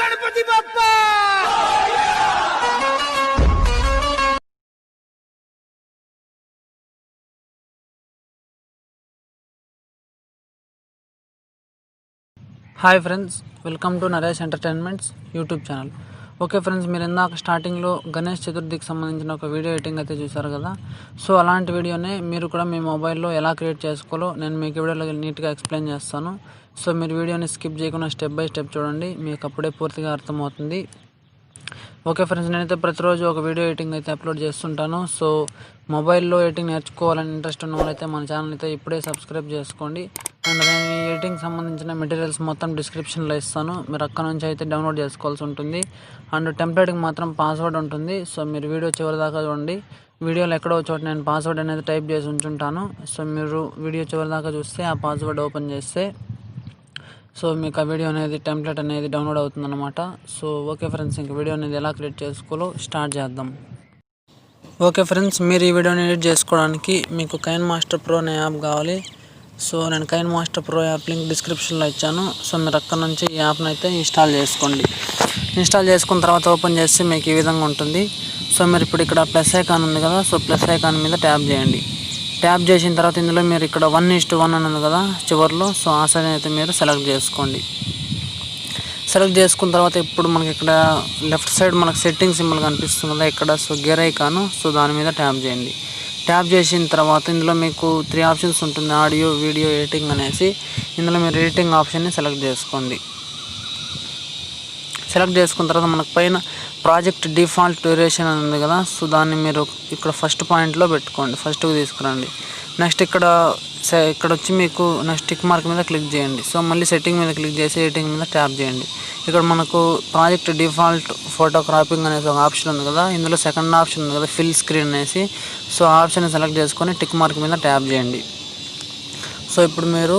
Ganpati Bappa hi friends, welcome to Naresh entertainments YouTube channel. Okay friends, మీరు ఇందాక స్టార్టింగ్లో గణేష్ చతుర్థికి సంబంధించిన ఒక వీడియో ఎడిటింగ్ అయితే చూసారు కదా. సో అలాంటి వీడియోనే మీరు కూడా మీ మొబైల్లో ఎలా క్రియేట్ చేసుకోవాలో నేను మీకు వీడియోలో నీట్గా ఎక్స్ప్లెయిన్ చేస్తాను. సో మీరు వీడియోని స్కిప్ చేయకుండా స్టెప్ బై స్టెప్ చూడండి, మీకు అప్పుడే పూర్తిగా అర్థమవుతుంది. ఓకే ఫ్రెండ్స్, నేనైతే ప్రతిరోజు ఒక వీడియో ఎడిటింగ్ అయితే అప్లోడ్ చేస్తుంటాను. సో మొబైల్లో ఎడిటింగ్ నేర్చుకోవాలని ఇంట్రెస్ట్ ఉన్న వాళ్ళైతే మన ఛానల్ అయితే ఇప్పుడే సబ్స్క్రైబ్ చేసుకోండి. అండ్ నేను ఈ ఎడిటింగ్ సంబంధించిన మెటీరియల్స్ మొత్తం డిస్క్రిప్షన్లో ఇస్తాను, మీరు అక్కడ నుంచి అయితే డౌన్లోడ్ చేసుకోవాల్సి ఉంటుంది. అండ్ టెంప్లెట్కి మాత్రం పాస్వర్డ్ ఉంటుంది. సో మీరు వీడియో చివరి దాకా చూడండి. వీడియోలో ఎక్కడో చోట నేను పాస్వర్డ్ అనేది టైప్ చేసి ఉంచుంటాను. సో మీరు వీడియో చివరి దాకా చూస్తే ఆ పాస్వర్డ్ ఓపెన్ చేస్తే సో మీకు ఆ వీడియో అనేది టెంప్లెట్ అనేది డౌన్లోడ్ అవుతుందన్నమాట. సో ఓకే ఫ్రెండ్స్, ఇంక వీడియో అనేది ఎలా క్రియేట్ చేసుకోవాలో స్టార్ట్ చేద్దాం. ఓకే ఫ్రెండ్స్, మీరు ఈ వీడియోని ఎడిట్ చేసుకోవడానికి మీకు కైన్ మాస్టర్ ప్రో అనే యాప్ కావాలి. సో నేను KineMaster Pro app link డిస్క్రిప్షన్లో ఇచ్చాను. సో మీరు అక్కడ నుంచి ఈ యాప్ని అయితే ఇన్స్టాల్ చేసుకోండి. ఇన్స్టాల్ చేసుకున్న తర్వాత ఓపెన్ చేస్తే మీకు ఈ విధంగా ఉంటుంది. సో మీరు ఇప్పుడు ఇక్కడ ప్లస్ ఐకాన్ ఉంది కదా, సో ప్లస్ ఐకాన్ మీద ట్యాప్ చేయండి. ట్యాప్ చేసిన తర్వాత ఇందులో మీరు ఇక్కడ 1:1 అని ఉంది కదా చివరిలో, సో ఆ సైడ్ అయితే మీరు సెలెక్ట్ చేసుకోండి. సెలెక్ట్ చేసుకున్న తర్వాత ఇప్పుడు మనకి ఇక్కడ లెఫ్ట్ సైడ్ మనకు సెట్టింగ్ సింబల్ కనిపిస్తుంది కదా ఇక్కడ, సో గేర్ ఐకాను, సో దాని మీద ట్యాప్ చేయండి. ట్యాప్ చేసిన తర్వాత ఇందులో మీకు 3 ఆప్షన్స్ ఉంటుంది, ఆడియో, వీడియో, ఎడిటింగ్ అనేసి. ఇందులో మీరు ఎడిటింగ్ ఆప్షన్ని సెలెక్ట్ చేసుకోండి. సెలెక్ట్ చేసుకున్న తర్వాత మనకు పైన ప్రాజెక్ట్ డిఫాల్ట్ డ్యూరేషన్ అని ఉంది కదా, సో దాన్ని మీరు ఇక్కడ ఫస్ట్ పాయింట్లో పెట్టుకోండి, ఫస్ట్కి తీసుకురండి. నెక్స్ట్ ఇక్కడ వచ్చి మీకు నెక్స్ట్ టిక్ మార్క్ మీద క్లిక్ చేయండి. సో మళ్ళీ సెట్టింగ్ మీద క్లిక్ చేసి ఎడిటింగ్ మీద ట్యాప్ చేయండి. ఇక్కడ మనకు ప్రాజెక్ట్ డిఫాల్ట్ ఫోటో క్రాపింగ్ అనేసి ఒక ఆప్షన్ ఉంది కదా, ఇందులో సెకండ్ ఆప్షన్ ఉంది కదా ఫిల్ స్క్రీన్ అనేసి, సో ఆ ఆప్షన్ సెలెక్ట్ చేసుకొని టిక్ మార్క్ మీద ట్యాప్ చేయండి. సో ఇప్పుడు మీరు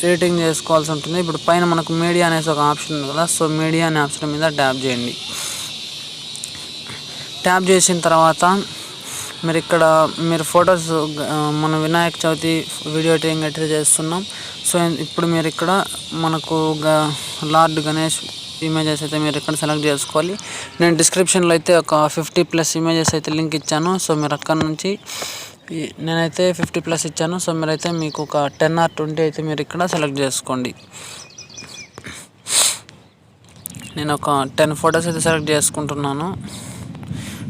ఎడిటింగ్ చేసుకోవాల్సి ఉంటుంది. ఇప్పుడు పైన మనకు మీడియా అనేసి ఒక ఆప్షన్ ఉంది కదా, సో మీడియా అనే ఆప్షన్ మీద ట్యాప్ చేయండి. ట్యాప్ చేసిన తర్వాత మీరు ఇక్కడ మీరు ఫొటోస్ మన వినాయక చవితి వీడియో ఎడిటింగ్ ఎట్లా చేస్తున్నాం. సో ఇప్పుడు మీరు ఇక్కడ మనకు లార్డ్ గణేష్ ఇమేజెస్ అయితే మీరు ఇక్కడ సెలెక్ట్ చేసుకోవాలి. నేను డిస్క్రిప్షన్లో అయితే ఒక 50+ ఇమేజెస్ అయితే లింక్ ఇచ్చాను. సో మీరు అక్కడ నుంచి నేనైతే 50+ ఇచ్చాను. సో మీరైతే మీకు ఒక 10 or 20 అయితే మీరు ఇక్కడ సెలెక్ట్ చేసుకోండి. నేను ఒక 10 ఫొటోస్ అయితే సెలెక్ట్ చేసుకుంటున్నాను.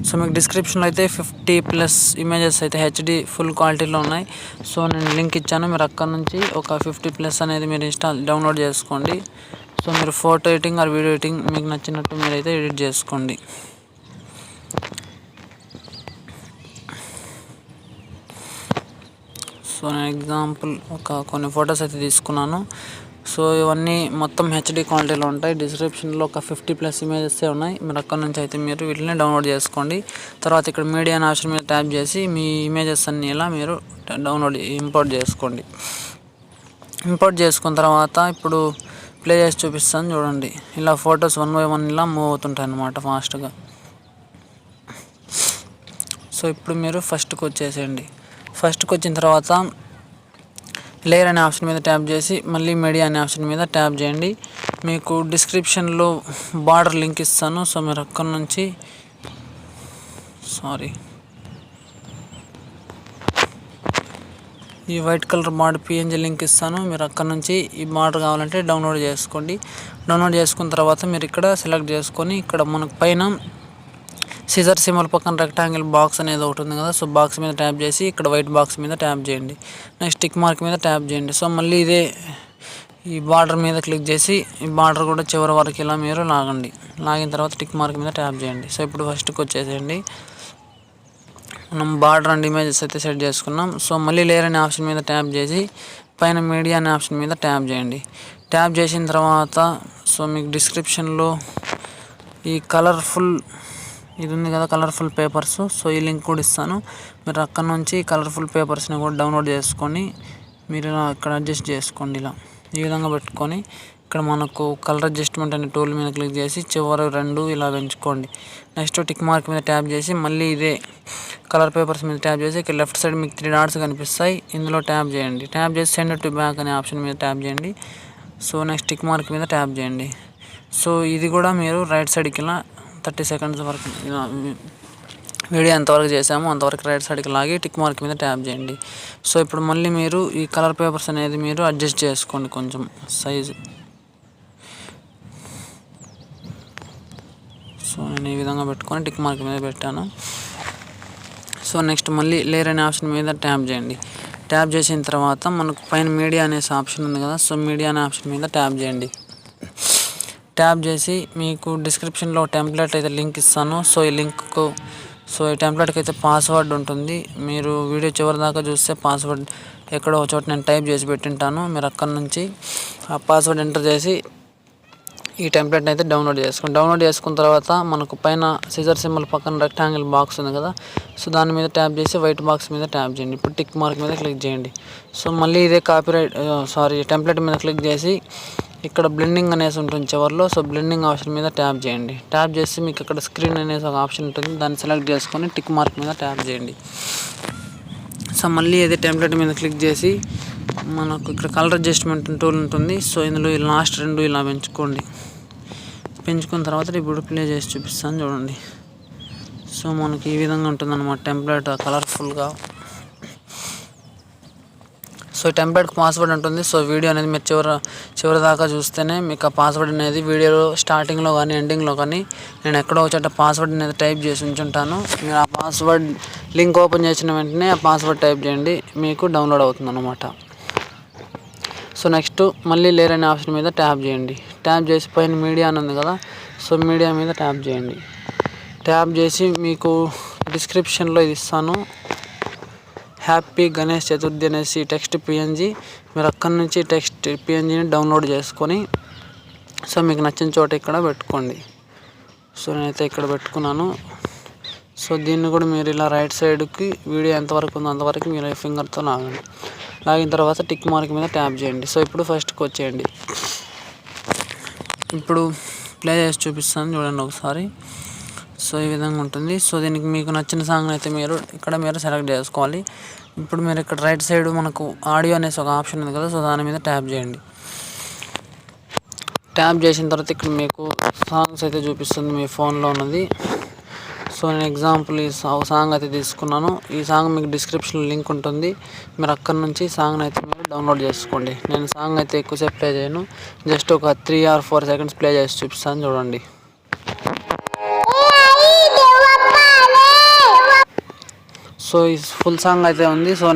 సో మీకు డిస్క్రిప్షన్లో అయితే 50+ ఇమేజెస్ అయితే హెచ్డి ఫుల్ క్వాలిటీలో ఉన్నాయి. సో నేను లింక్ ఇచ్చాను, మీరు అక్కడ నుంచి ఒక 50+ అనేది మీరు డౌన్లోడ్ చేసుకోండి. సో మీరు photo editing or video editing మీకు నచ్చినట్టు మీరైతే ఎడిట్ చేసుకోండి. సో నేను ఎగ్జాంపుల్ కొన్ని ఫొటోస్ అయితే తీసుకున్నాను. సో ఇవన్నీ మొత్తం హెచ్డి క్వాలిటీలో ఉంటాయి. డిస్క్రిప్షన్లో ఒక 50+ ఇమేజెస్ ఉన్నాయి, మీరు అక్కడ నుంచి అయితే మీరు వీటిని డౌన్లోడ్ చేసుకోండి. తర్వాత ఇక్కడ మీడియా అనే ఆప్షన్ మీద ట్యాప్ చేసి మీ ఇమేజెస్ అన్నీ ఇలా మీరు ఇంపోర్ట్ చేసుకోండి. ఇంపోర్ట్ చేసుకున్న తర్వాత ఇప్పుడు ప్లే చేసి చూపిస్తాను చూడండి. ఇలా ఫొటోస్ 1 by 1 ఇలా మూవ్ అవుతుంటాయి అన్నమాట ఫాస్ట్గా. సో ఇప్పుడు మీరు ఫస్ట్కి వచ్చేసేయండి. ఫస్ట్కి వచ్చిన తర్వాత లేయర్ అనే ఆప్షన్ మీద ట్యాప్ చేసి మళ్ళీ మీడియా అనే ఆప్షన్ మీద ట్యాప్ చేయండి. మీకు డిస్క్రిప్షన్లో బార్డర్ లింక్ ఇస్తాను. సో మీరు అక్కడ నుంచి ఈ white colour border PNG link ఇస్తాను, మీరు అక్కడ నుంచి ఈ బార్డర్ కావాలంటే డౌన్లోడ్ చేసుకోండి. డౌన్లోడ్ చేసుకున్న తర్వాత మీరు ఇక్కడ సెలెక్ట్ చేసుకొని ఇక్కడ మనకు పైన సిజర్ సింబల్ పక్కన రెక్టాంగిల్ బాక్స్ అనేది ఒకటి ఉంది కదా, సో బాక్స్ మీద ట్యాప్ చేసి ఇక్కడ వైట్ బాక్స్ మీద ట్యాప్ చేయండి. నెక్స్ట్ టిక్ మార్క్ మీద ట్యాప్ చేయండి. సో మళ్ళీ ఇదే ఈ బార్డర్ మీద క్లిక్ చేసి ఈ బార్డర్ కూడా చివరి వరకు ఇలా మీరు లాగండి. లాగిన తర్వాత టిక్ మార్క్ మీద ట్యాప్ చేయండి. సో ఇప్పుడు ఫస్ట్కి వచ్చేసేయండి. మనం బార్డర్ అండ్ ఇమేజెస్ అయితే సెట్ చేసుకున్నాం. సో మళ్ళీ లేయర్ అనే ఆప్షన్ మీద ట్యాప్ చేసి పైన మీడియా అనే ఆప్షన్ మీద ట్యాప్ చేయండి. ట్యాప్ చేసిన తర్వాత సో మీకు డిస్క్రిప్షన్లో ఈ కలర్ఫుల్ ఇది ఉంది కదా కలర్ఫుల్ పేపర్స్, సో ఈ లింక్ కూడా ఇస్తాను, మీరు అక్కడ నుంచి కలర్ఫుల్ పేపర్స్ని కూడా డౌన్లోడ్ చేసుకొని మీరు ఇలా ఇక్కడ అడ్జస్ట్ చేసుకోండి. ఇలా ఈ విధంగా పెట్టుకొని ఇక్కడ మనకు కలర్ అడ్జస్ట్మెంట్ అనే టూల్ మీద క్లిక్ చేసి చివరి 2 ఇలా పెంచుకోండి. నెక్స్ట్ టిక్ మార్క్ మీద ట్యాప్ చేసి మళ్ళీ ఇదే కలర్ పేపర్స్ మీద ట్యాప్ చేసి ఇక్కడ లెఫ్ట్ సైడ్ మీకు 3 డాట్స్ కనిపిస్తాయి, ఇందులో ట్యాప్ చేయండి. ట్యాప్ చేసి సెండ్ టు బ్యాక్ అనే ఆప్షన్ మీద ట్యాప్ చేయండి. సో నెక్స్ట్ టిక్ మార్క్ మీద ట్యాప్ చేయండి. సో ఇది కూడా మీరు రైట్ సైడ్కి ఇలా 30 సెకండ్స్ వరకు వీడియో ఎంతవరకు చేసామో అంతవరకు రైట్ సైడ్కి లాగి టిక్ మార్క్ మీద ట్యాప్ చేయండి. సో ఇప్పుడు మళ్ళీ మీరు ఈ కలర్ పేపర్స్ అనేది మీరు అడ్జస్ట్ చేసుకోండి కొంచెం సైజు. సో నేను ఈ విధంగా పెట్టుకొని టిక్ మార్క్ మీద పెట్టాను. సో నెక్స్ట్ మళ్ళీ లేయర్ అనే ఆప్షన్ మీద ట్యాప్ చేయండి. ట్యాప్ చేసిన తర్వాత మనకు పైన మీడియా అనేసి ఆప్షన్ ఉంది కదా, సో మీడియా అనే ఆప్షన్ మీద ట్యాప్ చేయండి. ట్యాప్ చేసి మీకు డిస్క్రిప్షన్లో టెంప్లెట్ అయితే లింక్ ఇస్తాను. సో ఈ లింక్కు ఈ టెంప్లెట్కి అయితే పాస్వర్డ్ ఉంటుంది. మీరు వీడియో చివరి దాకా చూస్తే పాస్వర్డ్ ఎక్కడో ఒక చోట నేను టైప్ చేసి పెట్టింటాను. మీరు అక్కడ నుంచి ఆ పాస్వర్డ్ ఎంటర్ చేసి ఈ టెంప్లెట్ని అయితే డౌన్లోడ్ చేసుకోండి. డౌన్లోడ్ చేసుకున్న తర్వాత మనకు పైన సిజర్ సింబల్ పక్కన రెక్టాంగిల్ బాక్స్ ఉంది కదా, సో దాని మీద ట్యాప్ చేసి వైట్ బాక్స్ మీద ట్యాప్ చేయండి. ఇప్పుడు టిక్ మార్క్ మీద క్లిక్ చేయండి. సో మళ్ళీ ఇదే టెంప్లెట్ మీద క్లిక్ చేసి ఇక్కడ బ్లెండింగ్ అనేసి ఉంటుంది చివరిలో. సో బ్లెండింగ్ ఆప్షన్ మీద ట్యాప్ చేయండి. ట్యాప్ చేసి మీకు ఇక్కడ స్క్రీన్ అనేసి ఒక ఆప్షన్ ఉంటుంది, దాన్ని సెలెక్ట్ చేసుకొని టిక్ మార్క్ మీద ట్యాప్ చేయండి. సో మళ్ళీ అదే టెంప్లెట్ మీద క్లిక్ చేసి మనకు ఇక్కడ కలర్ అడ్జస్ట్మెంట్ టూల్ ఉంటుంది. సో ఇందులో ఈ లాస్ట్ 2 ఇలా పెంచుకున్న తర్వాత ఇప్పుడు ప్లే చేసి చూపిస్తాను చూడండి. సో మనకి ఈ విధంగా ఉంటుందన్నమాట టెంప్లెట్ కలర్ఫుల్గా. సో టెంప్లెట్కి పాస్వర్డ్ ఉంటుంది. సో వీడియో అనేది మీరు చివరి దాకా చూస్తేనే మీకు ఆ పాస్వర్డ్ అనేది వీడియోలో స్టార్టింగ్లో కానీ ఎండింగ్లో కానీ నేను ఎక్కడో ఒకచోట పాస్వర్డ్ అనేది టైప్ చేసి ఉంచుంటాను. మీరు ఆ పాస్వర్డ్ లింక్ ఓపెన్ చేసిన వెంటనే ఆ పాస్వర్డ్ టైప్ చేయండి, మీకు డౌన్లోడ్ అవుతుంది అన్నమాట. సో నెక్స్ట్ మళ్ళీ లేయర్ అనే ఆప్షన్ మీద ట్యాప్ చేయండి. ట్యాప్ చేసి పైన మీడియా అని ఉంది కదా, సో మీడియా మీద ట్యాప్ చేయండి. ట్యాప్ చేసి మీకు డిస్క్రిప్షన్లో ఇది ఇస్తాను, హ్యాపీ గణేష్ చతుర్థి అనేసి టెక్స్ట్ పిఎన్జీ. మీరు అక్కడి నుంచి టెక్స్ట్ పిఎన్జీని డౌన్లోడ్ చేసుకొని సో మీకు నచ్చిన చోట ఇక్కడ పెట్టుకోండి. సో నేనైతే ఇక్కడ పెట్టుకున్నాను. సో దీన్ని కూడా మీరు ఇలా రైట్ సైడ్కి వీడియో ఎంతవరకు ఉందో అంతవరకు మీరు ఫింగర్తో లాగండి. లాగిన తర్వాత టిక్ మార్క్ మీద ట్యాప్ చేయండి. సో ఇప్పుడు ఫస్ట్కి వచ్చేయండి. ఇప్పుడు ప్లే చేసి చూపిస్తాను చూడండి ఒకసారి. సో ఈ విధంగా ఉంటుంది. సో దీనికి మీకు నచ్చిన సాంగ్ అయితే మీరు సెలెక్ట్ చేసుకోవాలి. ఇప్పుడు మీరు ఇక్కడ రైట్ సైడ్ మనకు ఆడియో అనేసి ఒక ఆప్షన్ ఉంది కదా, సో దాని మీద ట్యాప్ చేయండి. ట్యాప్ చేసిన తర్వాత ఇక్కడ మీకు సాంగ్స్ అయితే చూపిస్తుంది మీ ఫోన్లో ఉన్నది. సో నేను ఎగ్జాంపుల్ ఈ సాంగ్ అయితే తీసుకున్నాను. ఈ సాంగ్ మీకు డిస్క్రిప్షన్లో లింక్ ఉంటుంది, మీరు అక్కడ నుంచి సాంగ్ని అయితే మీరు డౌన్లోడ్ చేసుకోండి. నేను సాంగ్ అయితే ఎక్కువసేపు ప్లే చేయను, జస్ట్ ఒక 3 or 4 seconds ప్లే చేసి చూపిస్తాను చూడండి. సో ఈ ఫుల్ సాంగ్ అయితే ఉంది. సో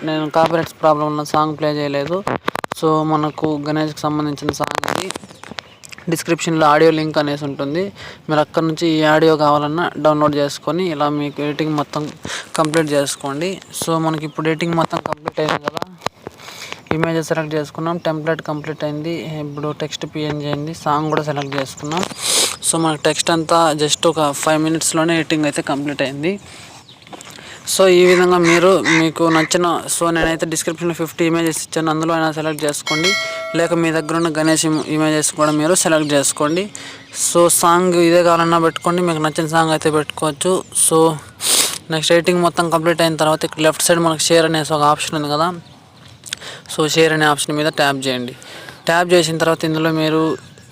నేను కాపీరైట్స్ ప్రాబ్లం ఉన్న సాంగ్ ప్లే చేయలేదు. సో మనకు గణేష్కి సంబంధించిన సాంగ్ ఇది. డిస్క్రిప్షన్లో ఆడియో లింక్ అనేసి ఉంటుంది, మీరు అక్కడ నుంచి ఈ ఆడియో కావాలన్నా డౌన్లోడ్ చేసుకొని ఇలా మీకు ఎడిటింగ్ మొత్తం కంప్లీట్ చేసుకోండి. సో మనకి ఇప్పుడు ఎడిటింగ్ మొత్తం కంప్లీట్ అయింది కదా, ఇమేజ్ సెలెక్ట్ చేసుకున్నాం, టెంప్లెట్ కంప్లీట్ అయింది, ఇప్పుడు టెక్స్ట్ పిఎన్జీ అయింది, సాంగ్ కూడా సెలెక్ట్ చేసుకున్నాం. సో మనకి టెక్స్ట్ అంతా జస్ట్ ఒక 5 minutesలోనే ఎడిటింగ్ అయితే కంప్లీట్ అయింది. సో ఈ విధంగా మీకు నచ్చిన నేనైతే డిస్క్రిప్షన్లో 50 images ఇచ్చాను, అందులో అయినా సెలెక్ట్ చేసుకోండి, లేక మీ దగ్గర ఉన్న గణేష్ ఇమేజెస్ కూడా మీరు సెలెక్ట్ చేసుకోండి. సో సాంగ్ ఇదే కావాలన్నా పెట్టుకోండి, మీకు నచ్చిన సాంగ్ అయితే పెట్టుకోవచ్చు. సో నెక్స్ట్ ఎడిటింగ్ మొత్తం కంప్లీట్ అయిన తర్వాత ఇక్కడ లెఫ్ట్ సైడ్ మనకు షేర్ అనేసి ఒక ఆప్షన్ ఉంది కదా, సో షేర్ అనే ఆప్షన్ మీద ట్యాప్ చేయండి. ట్యాప్ చేసిన తర్వాత ఇందులో మీరు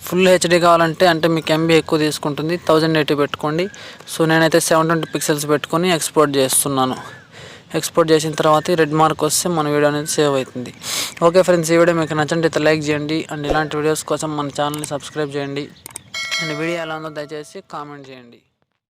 ఫుల్ హెచ్డీ కావాలంటే మీకు MB ఎక్కువ తీసుకుంటుంది, 1080 పెట్టుకోండి. సో నేనైతే 720 pixels పెట్టుకొని ఎక్స్పోర్ట్ చేస్తున్నాను. ఎక్స్పోర్ట్ చేసిన తర్వాత రెడ్ మార్క్ వస్తే మన వీడియో అనేది సేవ్ అవుతుంది. ఓకే ఫ్రెండ్స్, ఈ వీడియో మీకు నచ్చినట్లయితే లైక్ చేయండి, అండ్ ఇలాంటి వీడియోస్ కోసం మన ఛానల్ని సబ్స్క్రైబ్ చేయండి, అండ్ వీడియో ఎలా ఉందో దయచేసి కామెంట్ చేయండి.